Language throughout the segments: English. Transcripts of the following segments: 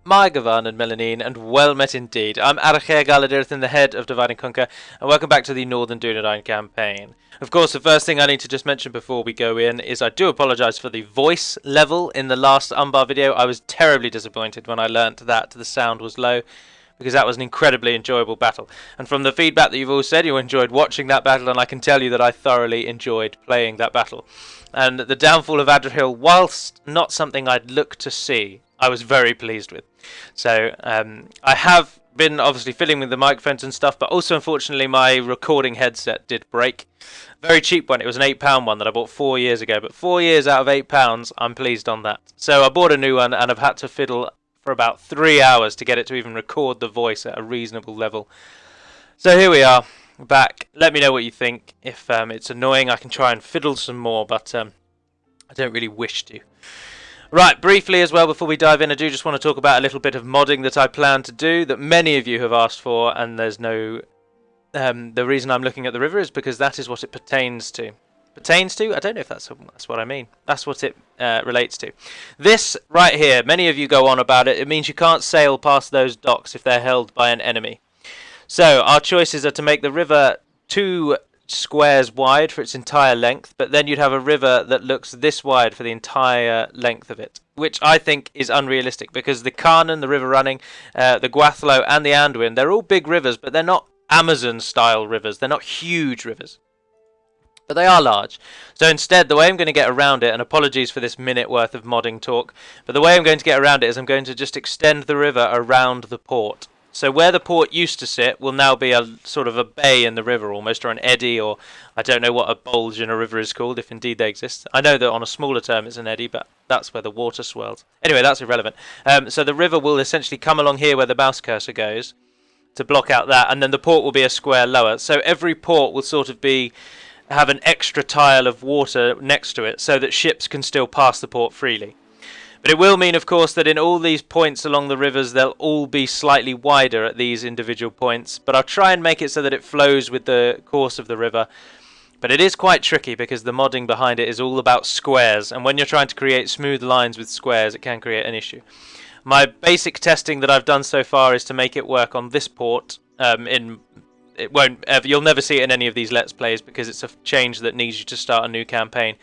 my Gavan and Melanine, and well met indeed. I'm Aracher Galadirthin, the head of Divide and Conquer, and welcome back to the Northern Dúnedain campaign. Of course, the first thing I need to just mention before we go in is I do apologise for the voice level in the last Umbar video. I was terribly disappointed when I learnt that the sound was low, because that was an incredibly enjoyable battle. And from the feedback that you've all said, you enjoyed watching that battle, and I can tell you that I thoroughly enjoyed playing that battle. And the downfall of Adriel, whilst not something I'd look to see, I was very pleased with. So I have been obviously fiddling with the microphones and stuff, but also unfortunately my recording headset did break. Very cheap one. It was an £8 one that I bought 4 years ago, but 4 years out of £8, I'm pleased on that. So I bought a new one, and I've had to fiddle for about 3 hours to get it to even record the voice at a reasonable level. So here we are, back. Let me know what you think. If it's annoying, I can try and fiddle some more, but I don't really wish to. Right, briefly as well, before we dive in, I do just want to talk about a little bit of modding that I plan to do that many of you have asked for, and there's no... the reason I'm looking at the river is because that is what it pertains to. Pertains to? I don't know if that's what I mean. That's what it relates to. This right here, many of you go on about it. It means you can't sail past those docks if they're held by an enemy. So our choices are to make the river 2 squares wide for its entire length, but then you'd have a river that looks this wide for the entire length of it, which I think is unrealistic because the Carnan, the river running, the Gwathlo and the Anduin, they're all big rivers, but they're not Amazon style rivers. They're not huge rivers, but they are large. So instead, the way I'm going to get around it, and apologies for this minute worth of modding talk, but the way I'm going to get around it is I'm going to just extend the river around the port. So where the port used to sit will now be a sort of a bay in the river almost, or an eddy, or I don't know what a bulge in a river is called, if indeed they exist. I know that on a smaller term it's an eddy, but that's where the water swells. Anyway, that's irrelevant. So the river will essentially come along here where the mouse cursor goes to block out that, and then the port will be a square lower. So every port will sort of have an extra tile of water next to it so that ships can still pass the port freely. But it will mean, of course, that in all these points along the rivers, they'll all be slightly wider at these individual points. But I'll try and make it so that it flows with the course of the river. But it is quite tricky because the modding behind it is all about squares. And when you're trying to create smooth lines with squares, it can create an issue. My basic testing that I've done so far is to make it work on this port. You'll never see it in any of these Let's Plays because it's a change that needs you to start a new campaign.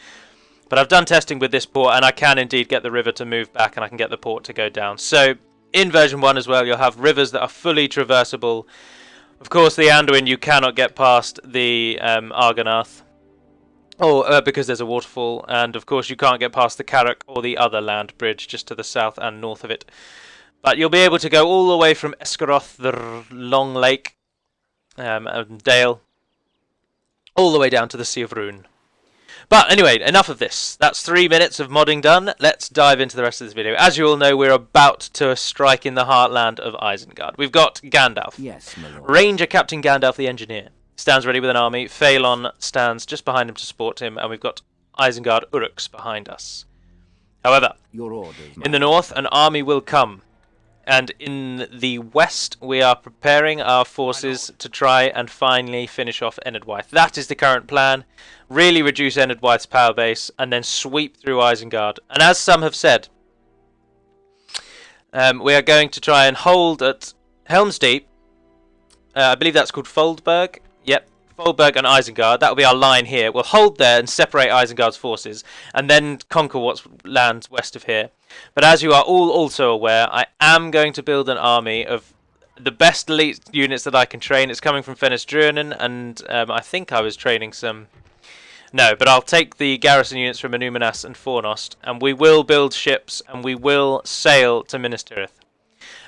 But I've done testing with this port, and I can indeed get the river to move back, and I can get the port to go down. So, in version 1 as well, you'll have rivers that are fully traversable. Of course, the Anduin, you cannot get past the Argonath, because there's a waterfall. And, of course, you can't get past the Carrack or the other land bridge, just to the south and north of it. But you'll be able to go all the way from Esgaroth, the long lake, and Dale, all the way down to the Sea of Rune. But anyway, enough of this. That's 3 minutes of modding done. Let's dive into the rest of this video. As you all know, we're about to strike in the heartland of Isengard. We've got Gandalf. Yes, my lord. Ranger Captain Gandalf the Engineer stands ready with an army. Phalon stands just behind him to support him. And we've got Isengard Uruks behind us. However, Your orders, in the north, an army will come. And in the west, we are preparing our forces to try and finally finish off Enedwaith. That is the current plan. Really reduce Enedwaith's power base and then sweep through Isengard. And as some have said, we are going to try and hold at Helm's Deep. I believe that's called Foldberg. Yep, Foldberg and Isengard. That will be our line here. We'll hold there and separate Isengard's forces and then conquer what's lands west of here. But as you are all also aware, I am going to build an army of the best elite units that I can train. It's coming from Fenris Druinen, and I think I was training some... No, but I'll take the garrison units from Anuminas and Fornost, and we will build ships, and we will sail to Minas Tirith.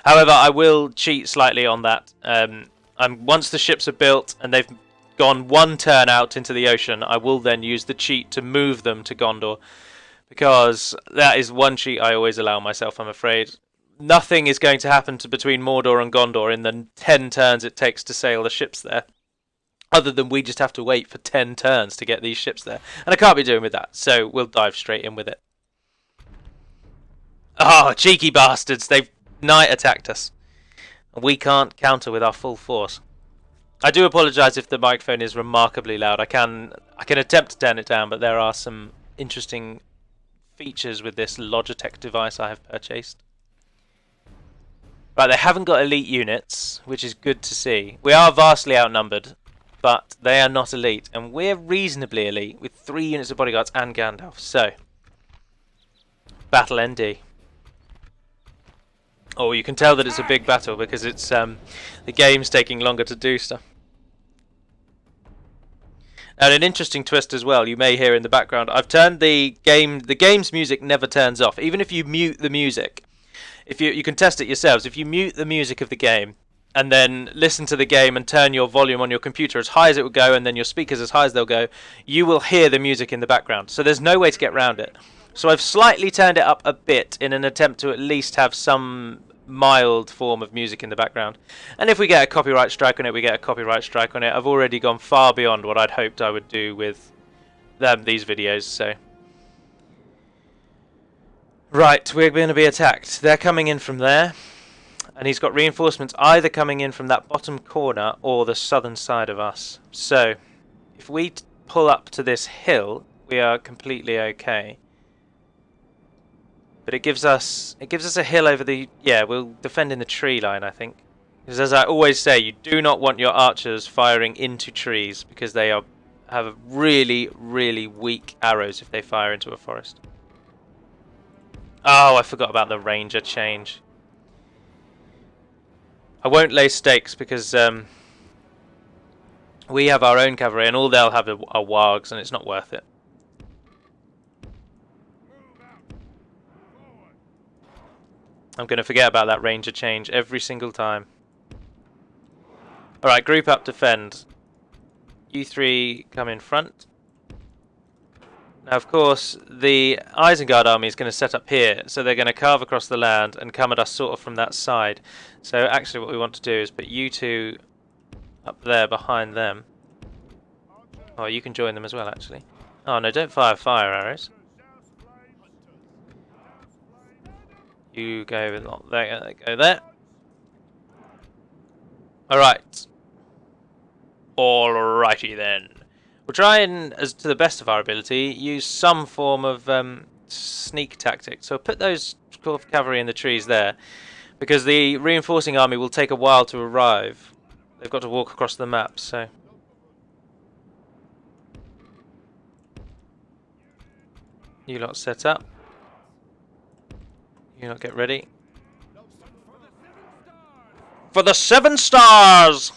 However, I will cheat slightly on that. Once the ships are built, and they've gone 1 turn out into the ocean, I will then use the cheat to move them to Gondor. Because that is one cheat I always allow myself, I'm afraid. Nothing is going to happen between Mordor and Gondor in the 10 turns it takes to sail the ships there. Other than we just have to wait for 10 turns to get these ships there. And I can't be doing with that, so we'll dive straight in with it. Oh, cheeky bastards! They've night attacked us. We can't counter with our full force. I do apologise if the microphone is remarkably loud. I can attempt to turn it down, but there are some interesting features with this Logitech device I have purchased. Right, they haven't got elite units, which is good to see. We are vastly outnumbered, but they are not elite. And we're reasonably elite with 3 units of bodyguards and Gandalf. So, battle ND. Oh, you can tell that it's a big battle because it's the game's taking longer to do stuff. And an interesting twist as well, you may hear in the background, I've turned the game's music never turns off. Even if you mute the music, if you can test it yourselves, if you mute the music of the game and then listen to the game and turn your volume on your computer as high as it will go and then your speakers as high as they'll go, you will hear the music in the background. So there's no way to get around it. So I've slightly turned it up a bit in an attempt to at least have some mild form of music in the background. And if we get a copyright strike on it, we get a copyright strike on it. I've already gone far beyond what I'd hoped I would do with these videos, so... Right, we're going to be attacked. They're coming in from there. And he's got reinforcements either coming in from that bottom corner or the southern side of us. So, if we pull up to this hill, we are completely okay. But it gives us a hill over the... Yeah, we'll defend in the tree line, I think. Because as I always say, you do not want your archers firing into trees because they have really, really weak arrows if they fire into a forest. Oh, I forgot about the ranger change. I won't lay stakes because we have our own cavalry and all they'll have are wargs and it's not worth it. I'm going to forget about that ranger change every single time. Alright, group up, defend. You 3 come in front. Now, of course, the Isengard army is going to set up here, so they're going to carve across the land and come at us sort of from that side. So actually what we want to do is put you 2 up there behind them. Oh, you can join them as well, actually. Oh no, don't fire fire arrows. You go there, go there. Alright. Alrighty then. We'll try and, as to the best of our ability, use some form of sneak tactic. So put those cavalry in the trees there, because the reinforcing army will take a while to arrive. They've got to walk across the map, so... You lot set up. You lot get ready. For the 7 stars!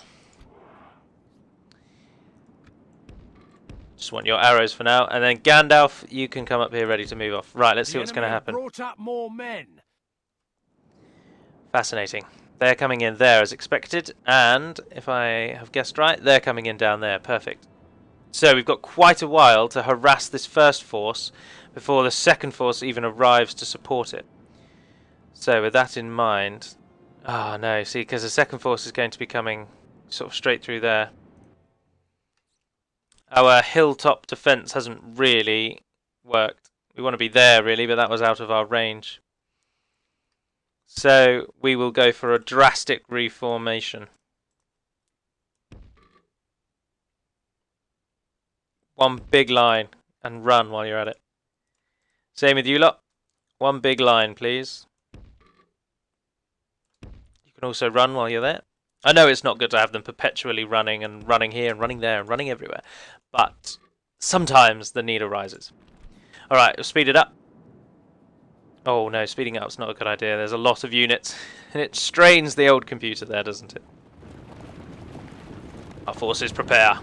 Just want your arrows for now, and then Gandalf, you can come up here ready to move off. Right, let's see what's going to happen. Brought up more men. Fascinating. They're coming in there as expected, and if I have guessed right, they're coming in down there. Perfect. So we've got quite a while to harass this first force before the second force even arrives to support it. So with that in mind... Oh no, see, because the second force is going to be coming sort of straight through there. Our hilltop defense hasn't really worked. We want to be there really, but that was out of our range. So we will go for a drastic reformation. One big line and run while you're at it. Same with you lot. One big line, please. You can also run while you're there. I know it's not good to have them perpetually running and running here and running there and running everywhere, but sometimes the need arises. Alright, we'll speed it up. Oh no, speeding up is not a good idea. There's a lot of units, and it strains the old computer there, doesn't it? Our forces prepare.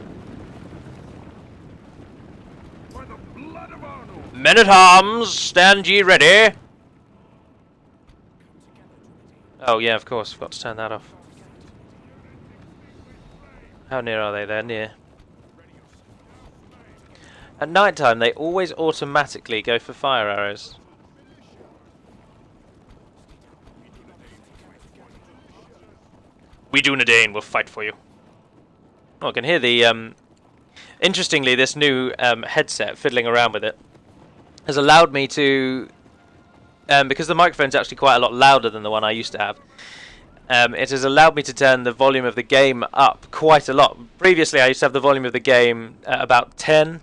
By the blood of Arnor. Men-at-arms, stand ye ready. Oh yeah, of course, forgot to turn that off. How near are they? They're near. At night time, they always automatically go for fire arrows. We Dúnedain will fight for you. Oh, I can hear the... Interestingly, this new headset, fiddling around with it, has allowed me to... because the microphone's actually quite a lot louder than the one I used to have, it has allowed me to turn the volume of the game up quite a lot. Previously, I used to have the volume of the game at about 10.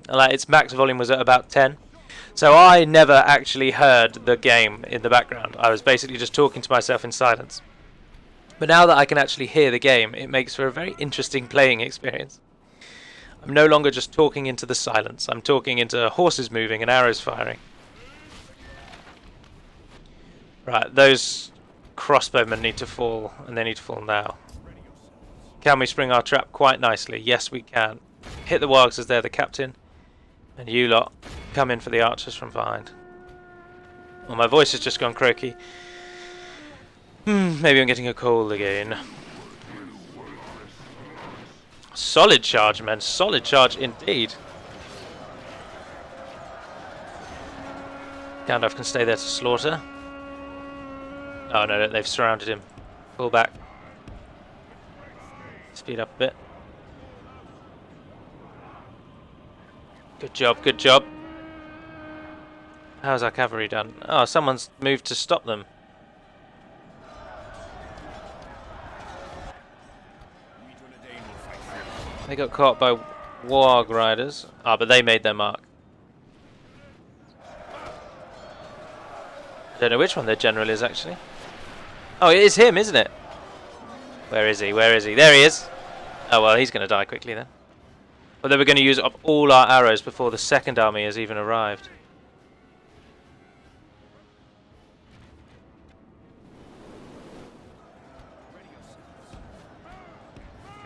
Like its max volume was at about 10. So I never actually heard the game in the background. I was basically just talking to myself in silence. But now that I can actually hear the game, it makes for a very interesting playing experience. I'm no longer just talking into the silence. I'm talking into horses moving and arrows firing. Right, those crossbowmen need to fall, and they need to fall now. Can we spring our trap quite nicely? Yes, we can. Hit the wargs as they're the captain. And you lot come in for the archers from behind. Well, my voice has just gone croaky. Maybe I'm getting a cold again. Solid charge, men. Solid charge indeed. Gandalf can stay there to slaughter. Oh no, they've surrounded him. Pull back. Speed up a bit. Good job, good job. How's our cavalry done? Oh, someone's moved to stop them. They got caught by warg riders. Ah, but they made their mark. I don't know which one their general is actually. Oh, it is him, isn't it? Where is he? Where is he? There he is! Oh well, he's going to die quickly then. But they were going to use up all our arrows before the second army has even arrived.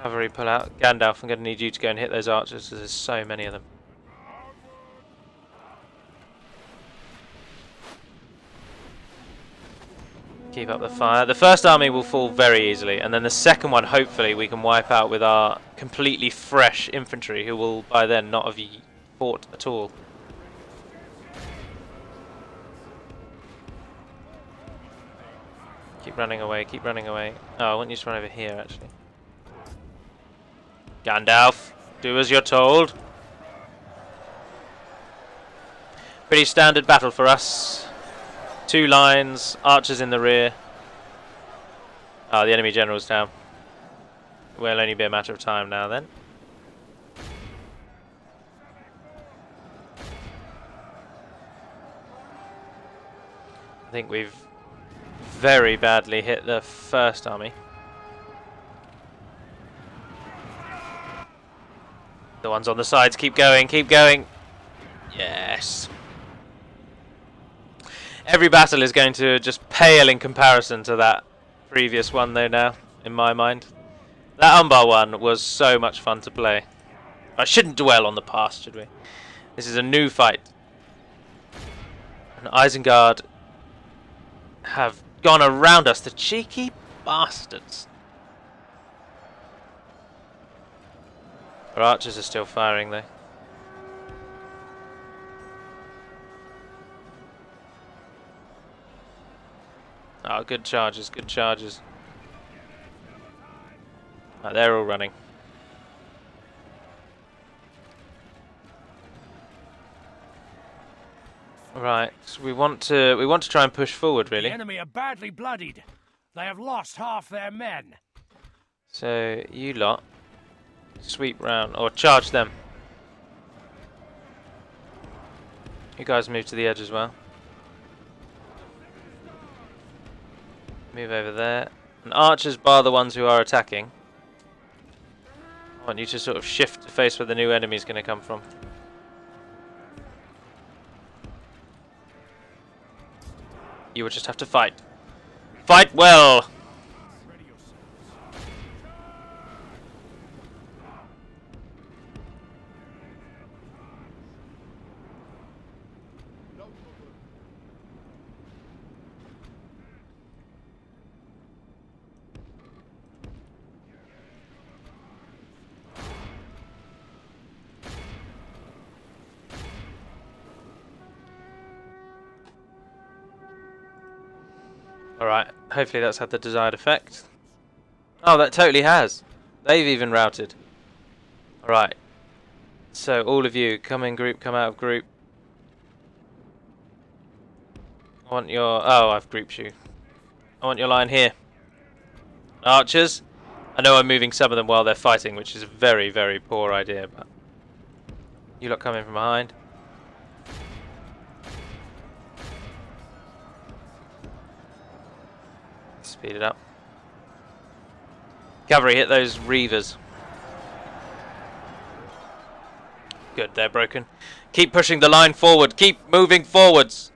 Cavalry pull out. Gandalf, I'm going to need you to go and hit those archers because there's so many of them. Keep up the fire. The first army will fall very easily, and then the second one, hopefully, we can wipe out with our completely fresh infantry, who will by then not have fought at all. Keep running away, keep running away. Oh, I want you to run over here, actually. Gandalf, do as you're told. Pretty standard battle for us. 2 lines, archers in the rear. Oh, the enemy general's down. It will only be a matter of time now then. I think we've very badly hit the first army. The ones on the sides, keep going, keep going. Yes. Every battle is going to just pale in comparison to that previous one though now, in my mind. That Umbar one was so much fun to play. I shouldn't dwell on the past, should we? This is a new fight. And Isengard have gone around us, the cheeky bastards. Our archers are still firing though. Oh, good charges, good charges. Oh, they're all running. Right, so we want to try and push forward, really. The enemy are badly bloodied. They have lost half their men. So you lot sweep round or charge them. You guys move to the edge as well. Move over there. And archers bar the ones who are attacking. I want you to sort of shift to face where the new enemy is going to come from. You will just have to fight. Fight well! Alright, hopefully that's had the desired effect. Oh, that totally has. They've even routed. Alright. So, all of you, come in group, come out of group. I want your... Oh, I've grouped you. I want your line here. Archers. I know I'm moving some of them while they're fighting, which is a very, very poor idea, but... You lot come in from behind. Speed it up. Cavalry, hit those reavers. Good, they're broken. Keep pushing the line forward. Keep moving forwards.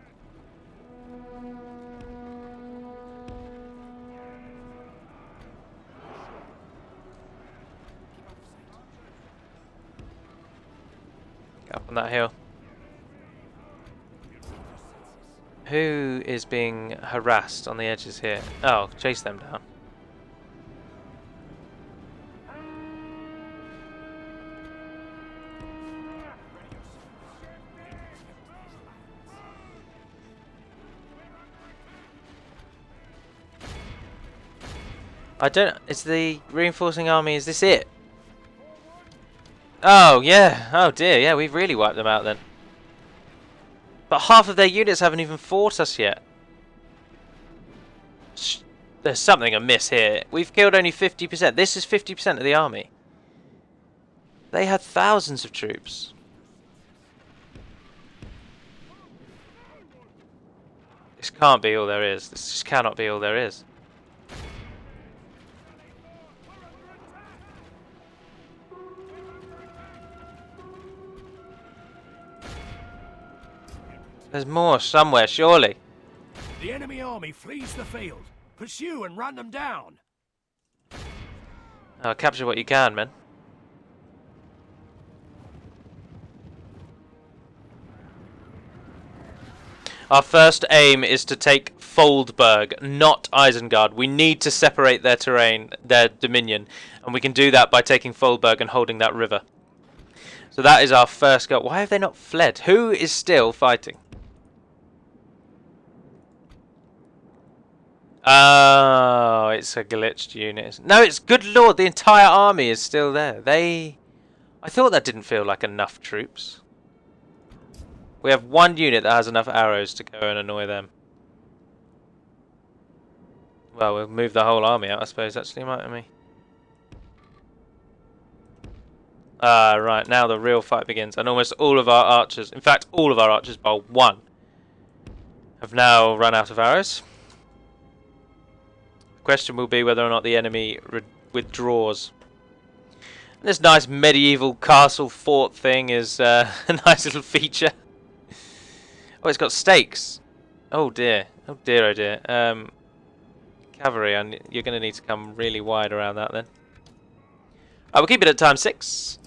Up on that hill. Who is being harassed on the edges here? Oh, chase them down. I don't... Is the reinforcing army, is this it? Oh, yeah. Oh, dear. Yeah, we've really wiped them out then. But half of their units haven't even fought us yet. There's something amiss here. We've killed only 50%. This is 50% of the army. They had thousands of troops. This can't be all there is. This just cannot be all there is. There's more somewhere, surely. The enemy army flees the field. Pursue and run them down. Oh, capture what you can, man. Our first aim is to take Foldberg, not Isengard. We need to separate their terrain, their dominion, and we can do that by taking Foldberg and holding that river. So that is our first goal. Why have they not fled? Who is still fighting? Oh, it's a glitched unit. No, it's good lord, the entire army is still there. I thought that didn't feel like enough troops. We have one unit that has enough arrows to go and annoy them. Well, we'll move the whole army out, I suppose, actually, mightn't we? Right, now the real fight begins. And almost all of our archers, in fact, all of our archers, bar one, have now run out of arrows. The question will be whether or not the enemy withdraws. This nice medieval castle fort thing is a nice little feature. Oh, it's got stakes. Oh dear. Oh dear, oh dear. Cavalry, you're going to need to come really wide around that then. We'll keep it at ×6.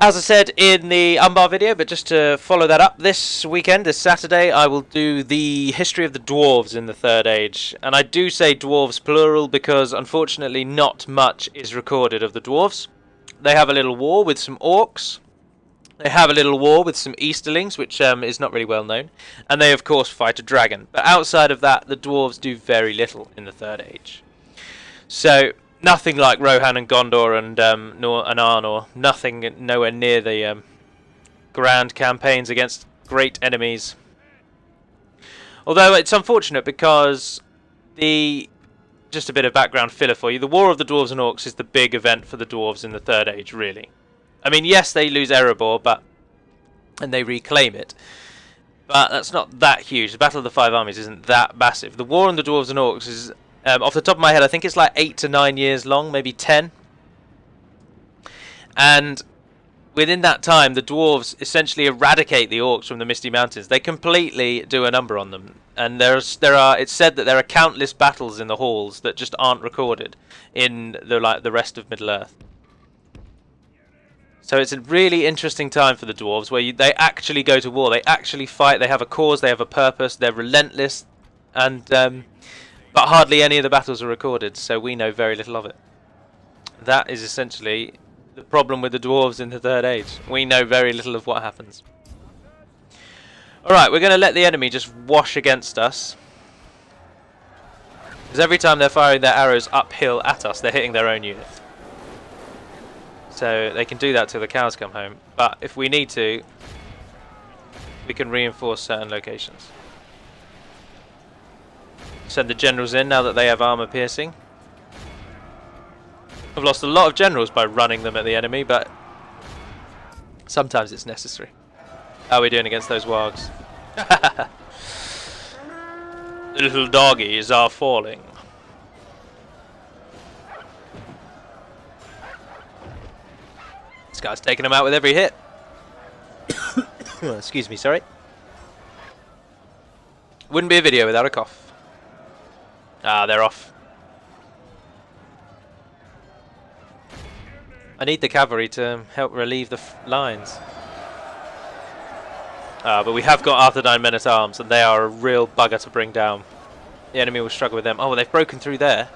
As I said in the Umbar video, but just to follow that up, this weekend, this Saturday, I will do the history of the dwarves in the Third Age. And I do say dwarves plural because unfortunately not much is recorded of the dwarves. They have a little war with some orcs. They have a little war with some Easterlings, which is not really well known. And they, of course, fight a dragon. But outside of that, the dwarves do very little in the Third Age. So, nothing like Rohan and Gondor and Arnor. Nothing nowhere near the grand campaigns against great enemies. Although it's unfortunate because just a bit of background filler for you. The War of the Dwarves and Orcs is the big event for the dwarves in the Third Age, really. I mean, yes, they lose Erebor, and they reclaim it. But that's not that huge. The Battle of the Five Armies isn't that massive. The War on the Dwarves and Orcs is, off the top of my head, I think it's like 8 to 9 years long, maybe 10. And within that time, the dwarves essentially eradicate the orcs from the Misty Mountains. They completely do a number on them. And it's said that there are countless battles in the halls that just aren't recorded in the rest of Middle-earth. So it's a really interesting time for the dwarves where they actually go to war, they actually fight, they have a cause, they have a purpose, they're relentless, and but hardly any of the battles are recorded, so we know very little of it. That is essentially the problem with the dwarves in the Third Age. We know very little of what happens. Alright, we're going to let the enemy just wash against us. Because every time they're firing their arrows uphill at us, they're hitting their own unit. So they can do that till the cows come home. But if we need to, we can reinforce certain locations. Send the generals in now that they have armor piercing. I've lost a lot of generals by running them at the enemy, but sometimes it's necessary. How are we doing against those wargs? The little doggies are falling. This guy's taking them out with every hit. Excuse me, sorry. Wouldn't be a video without a cough. Ah, they're off. I need the cavalry to help relieve the lines. But we have got Arthurdine men-at-arms, and they are a real bugger to bring down. The enemy will struggle with them. Oh, well, they've broken through there.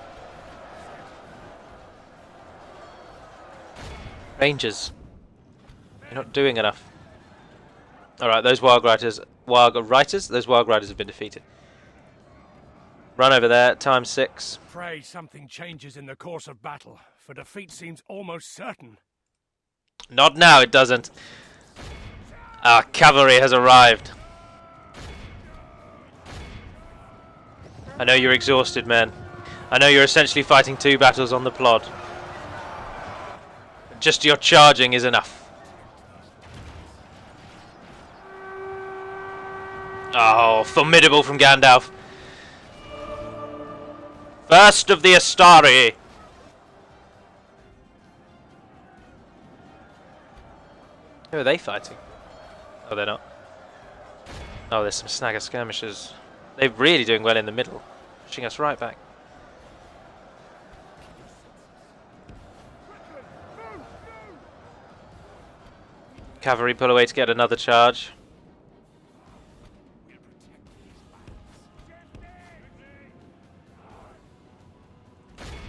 Rangers. You're not doing enough. Alright, those wild riders have been defeated. Run over there, times 6. Pray something changes in the course of battle, for defeat seems almost certain. Not now, it doesn't. Our cavalry has arrived. I know you're exhausted, men. I know you're essentially fighting 2 battles on the plod. Just your charging is enough. Oh, formidable from Gandalf. First of the Astari. Who are they fighting? Oh, they're not. Oh, there's some snagger skirmishers. They're really doing well in the middle, pushing us right back. Cavalry pull away to get another charge.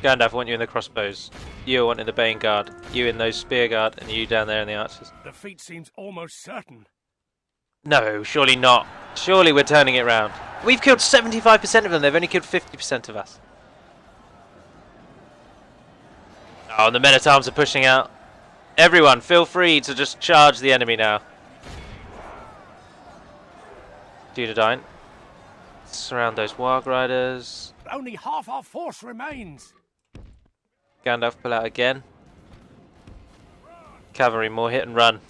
Gandalf, I want you in the crossbows. You I want in the Bane Guard. You in those spear guard, and you down there in the archers. Defeat seems almost certain. No, surely not. Surely we're turning it round. We've killed 75% of them. They've only killed 50% of us. Oh, and the men-at-arms are pushing out. Everyone, feel free to just charge the enemy now. Dúnedain. Surround those warg riders. Only half our force remains. Gandalf pull out again. Cavalry, more hit and run.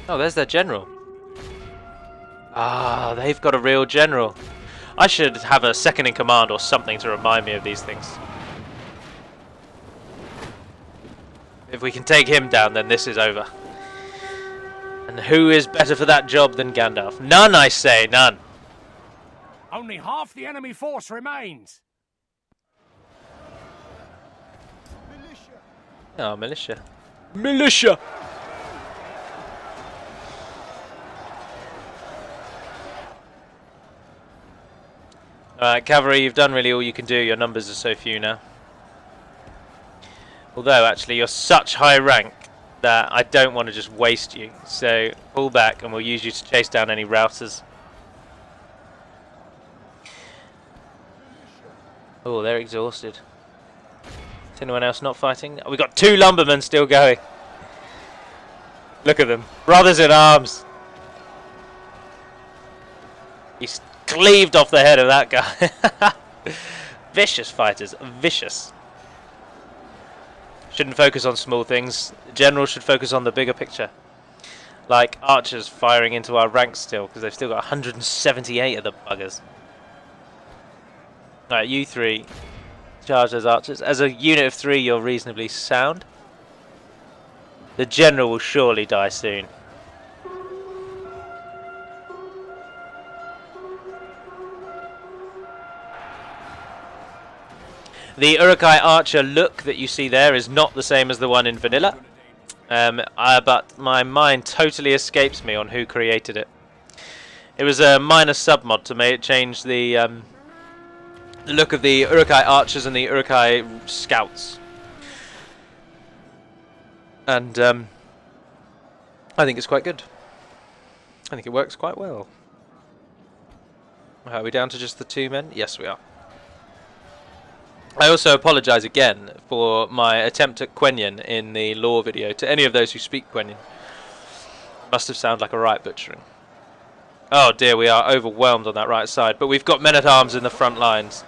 Oh, there's their general. Ah, they've got a real general. I should have a second in command or something to remind me of these things. If we can take him down, then this is over. And who is better for that job than Gandalf? None, I say, none. Only half the enemy force remains. Oh, militia. Militia! Alright, cavalry, you've done really all you can do. Your numbers are so few now. Although, actually, you're such high rank that I don't want to just waste you. So, pull back and we'll use you to chase down any routers. Oh, they're exhausted. Is anyone else not fighting? Oh, we've got 2 lumbermen still going. Look at them. Brothers in arms. He's cleaved off the head of that guy. Vicious fighters. Vicious. Shouldn't focus on small things. Generals should focus on the bigger picture. Like archers firing into our ranks still, because they've still got 178 of the buggers. Alright, you 3. Charge those archers. As a unit of 3, you're reasonably sound. The general will surely die soon. The Uruk-hai archer look that you see there is not the same as the one in vanilla. But my mind totally escapes me on who created it. It was a minor submod to change the look of the Uruk-hai archers and the Uruk-hai scouts. And I think it's quite good. I think it works quite well. Are we down to just the 2 men? Yes, we are. I also apologise again for my attempt at Quenya in the lore video to any of those who speak Quenya. Must have sounded like a right butchering. Oh dear, we are overwhelmed on that right side, but we've got men-at-arms in the front lines.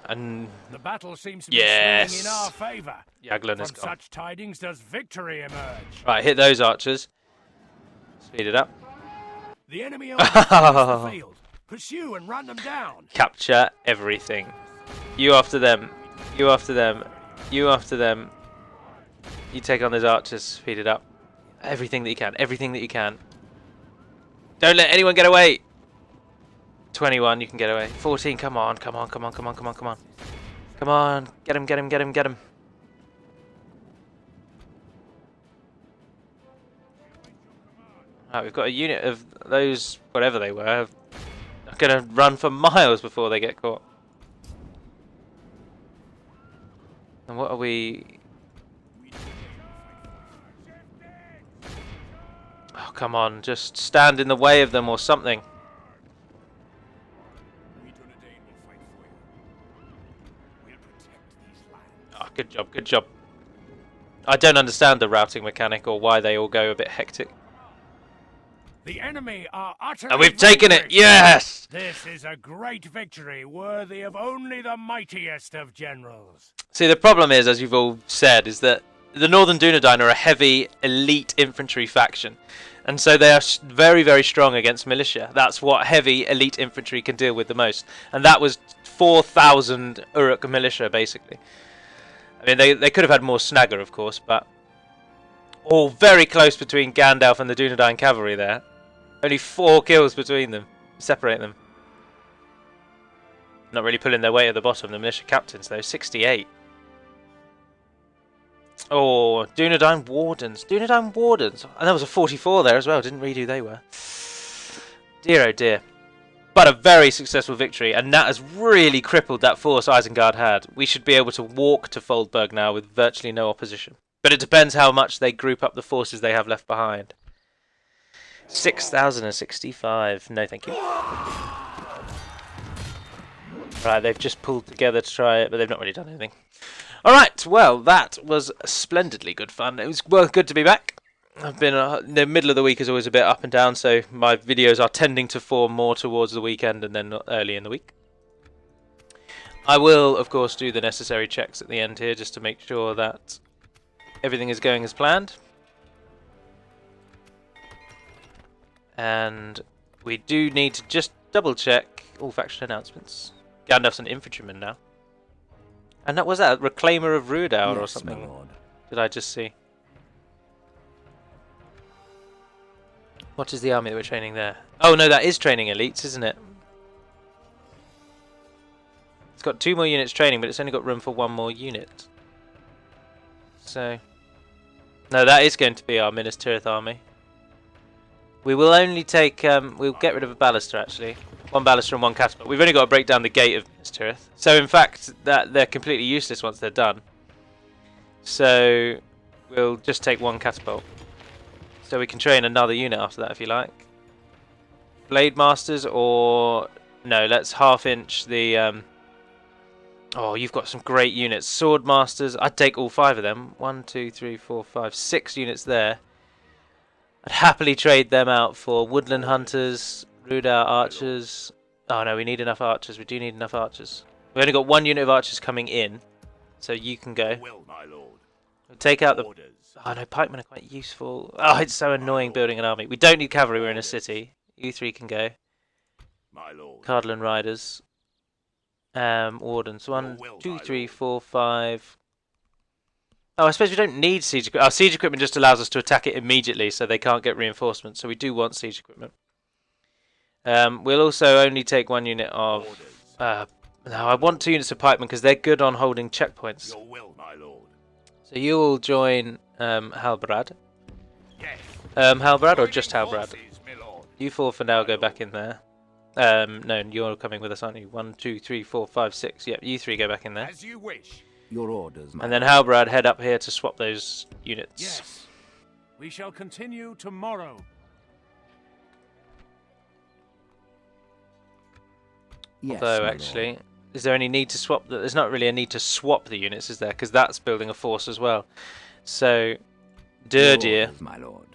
And The battle seems to be yes, swinging in our favour. Yaglin is From gone. such tidings does victory emerge. Right, hit those archers. Speed it up. The enemy army flees the field. Pursue and run them down. Capture everything. You after them. You after them. You after them. You take on those archers. Speed it up. Everything that you can. Everything that you can. Don't let anyone get away. 21, you can get away. 14, come on, come on, come on, come on, come on, come on. Come on, get him, get him, get him, get him. Right, we've got a unit of those, whatever they were, are going to run for miles before they get caught. And what are we... Oh, come on, just stand in the way of them or something. Oh, good job, good job. I don't understand the routing mechanic or why they all go a bit hectic. The enemy are utterly And we've taken it, yes! This is a great victory, worthy of only the mightiest of generals. See, the problem is, as you've all said, is that the Northern Dúnedain are a heavy, elite infantry faction. And so they are very, very strong against militia. That's what heavy, elite infantry can deal with the most. And that was 4,000 Uruk militia, basically. I mean, they could have had more snagger, of course, but... all very close between Gandalf and the Dúnedain cavalry there. Only 4 kills between them. Separate them. Not really pulling their weight at the bottom, the militia captains, though. 68. Oh, Dúnedain Wardens. Dúnedain Wardens. And there was a 44 there as well. Didn't read who they were. Dear oh dear. But a very successful victory. And that has really crippled that force Isengard had. We should be able to walk to Foldberg now with virtually no opposition. But it depends how much they group up the forces they have left behind. 6,065. No, thank you. Right, they've just pulled together to try it, but they've not really done anything. Alright, well, that was splendidly good fun. It was good to be back. I've been the middle of the week is always a bit up and down, so my videos are tending to fall more towards the weekend and then early in the week. I will, of course, do the necessary checks at the end here just to make sure that everything is going as planned. And we do need to just double check all faction announcements. Gandalf's an infantryman now. And that was that Reclaimer of Rudauer or something. My lord. Did I just see? What is the army that we're training there? Oh no, that is training elites, isn't it? It's got 2 more units training, but it's only got room for 1 more unit. So... no, that is going to be our Minas Tirith army. We will only take... we'll get rid of a baluster, actually. 1 baluster and 1 catapult. We've only got to break down the gate of Minas Tirith. So, in fact, they're completely useless once they're done. So, we'll just take 1 catapult. So we can train another unit after that, if you like. Blade Masters, or... no, let's half-inch the... oh, you've got some great units. Sword Masters, I'd take all 5 of them. 1, 2, 3, 4, 5, 6 units there. I'd happily trade them out for Woodland Hunters, Rudauer Archers. Oh no, we need enough archers. We do need enough archers. We've only got 1 unit of archers coming in, so you can go. Will, my lord. We'll take out the... Orders. oh no, pikemen are quite useful. Oh, it's so annoying building an army. We don't need cavalry, we're in a city. You 3 can go. My lord. Cardinal Riders. Wardens. 1, 2, 3, 4, 5. Oh, I suppose we don't need siege equipment. Our siege equipment just allows us to attack it immediately, so they can't get reinforcements. So we do want siege equipment. We'll also only take 1 unit of... no, I want 2 units of pikemen because they're good on holding checkpoints. Your will, my lord. So you will join Halbrad. Yes. Halbrad or just Halbrad? Forces, my lord. You 4 for now go back in there. No, you're coming with us, aren't you? 1, 2, 3, 4, 5, 6. Yep, you 3 go back in there. As you wish. Your orders, my And then Halbrad head up here to swap those units. Yes. We shall continue tomorrow. yes, Although, my actually, lord. is there any need to swap? There's not really a need to swap the units, is there? Because that's building a force as well. So, Your Dirdir, orders, my lord.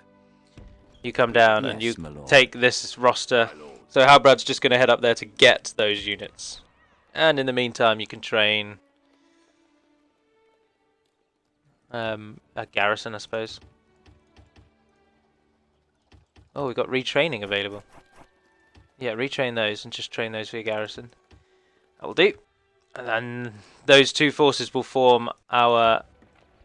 you come down and Yes, you my lord. take this roster. My lord. So Halbrad's just going to head up there to get those units. And in the meantime, you can train a garrison, I suppose. Oh, we've got retraining available. Yeah, retrain those and just train those for your garrison. That will do. And then those two forces will form our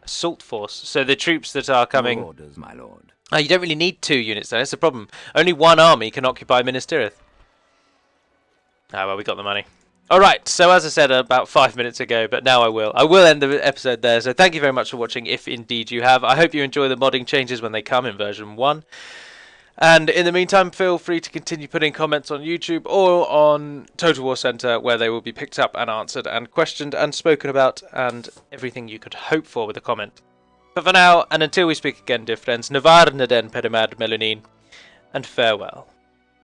assault force. So the troops that are coming... Your orders, my lord. Oh, you don't really need 2 units though, that's the problem. Only 1 army can occupy Minas Tirith. Ah, well, we got the money. Alright, so as I said about 5 minutes ago, but now I will. I will end the episode there, so thank you very much for watching, if indeed you have. I hope you enjoy the modding changes when they come in version 1. And in the meantime, feel free to continue putting comments on YouTube or on Total War Center, where they will be picked up and answered and questioned and spoken about, and everything you could hope for with a comment. But for now, and until we speak again, dear friends, Northern Dúnedain, Pedimad Melunin, and farewell.